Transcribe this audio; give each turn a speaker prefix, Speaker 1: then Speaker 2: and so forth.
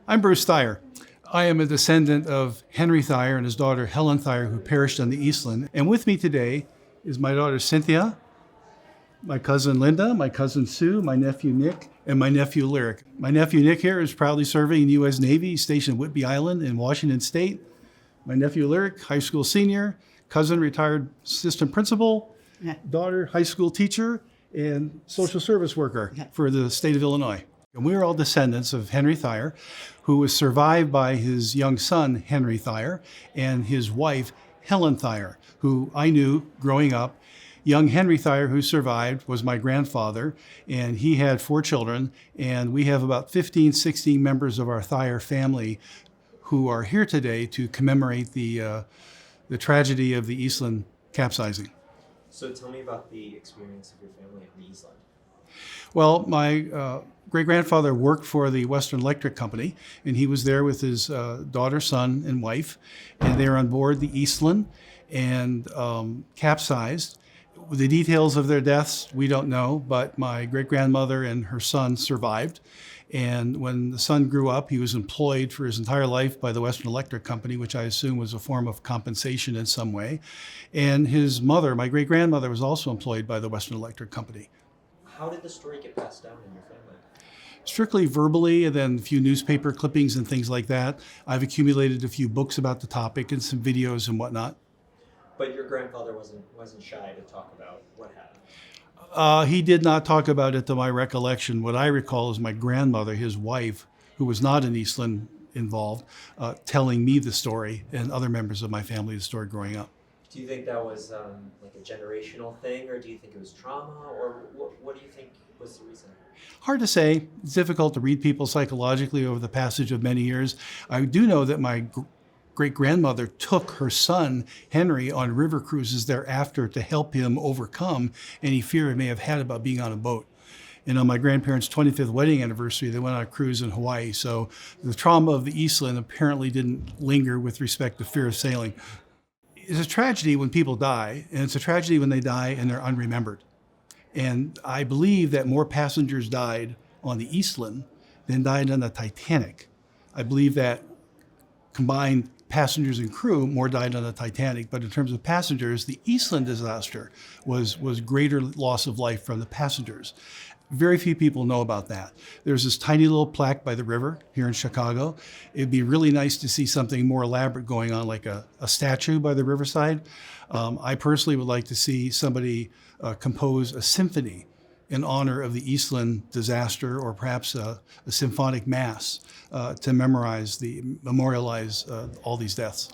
Speaker 1: I'm Bruce Thayer. I am a descendant of Henry Thayer and his daughter Helen Thayer, who perished on the Eastland. And with me today is my daughter Cynthia, my cousin Linda, my cousin Sue, my nephew Nick, and my nephew Lyric. My nephew Nick here is proudly serving in the U.S. Navy, stationed at Whidbey Island in Washington State. My nephew Lyric, high school senior, cousin retired assistant principal, daughter high school teacher, and social service worker for the state of Illinois. And we are all descendants of Henry Thayer, who was survived by his young son, Henry Thayer, and his wife, Helen Thayer, who I knew growing up. Young Henry Thayer, who survived, was my grandfather, and he had 4 children, and we have about 15, 16 members of our Thayer family who are here today to commemorate the tragedy of the Eastland capsizing.
Speaker 2: So tell me about the experience of your family on the Eastland.
Speaker 1: Well, my great-grandfather worked for the Western Electric Company, and he was there with his daughter, son, and wife, and they were on board the Eastland and capsized. The details of their deaths, we don't know, but my great-grandmother and her son survived. And when the son grew up, he was employed for his entire life by the Western Electric Company, which I assume was a form of compensation in some way. And his mother, my great-grandmother, was also employed by the Western Electric Company.
Speaker 2: How did the story get passed down in your family?
Speaker 1: Strictly verbally, and then a few newspaper clippings and things like that. I've accumulated a few books about the topic and some videos and whatnot.
Speaker 2: But your grandfather wasn't shy to talk about what happened.
Speaker 1: He did not talk about it to my recollection. What I recall is my grandmother, his wife, who was not in Eastland involved, telling me the story and other members of my family the story growing up.
Speaker 2: Do you think that was like a generational thing, or do you think it was trauma, or what do you think was the reason?
Speaker 1: Hard to say. It's difficult to read people psychologically over the passage of many years. I do know that my great-grandmother took her son, Henry, on river cruises thereafter to help him overcome any fear he may have had about being on a boat. And on my grandparents' 25th wedding anniversary, they went on a cruise in Hawaii. So the trauma of the Eastland apparently didn't linger with respect to fear of sailing. It's a tragedy when people die, and it's a tragedy when they die and they're unremembered. And I believe that more passengers died on the Eastland than died on the Titanic. I believe that combined passengers and crew, more died on the Titanic, but in terms of passengers, the Eastland disaster was greater loss of life from the passengers. Very few people know about that. There's this tiny little plaque by the river here in Chicago. It'd be really nice to see something more elaborate going on, like a statue by the riverside. I personally would like to see somebody compose a symphony in honor of the Eastland disaster, or perhaps a symphonic mass to memorialize all these deaths.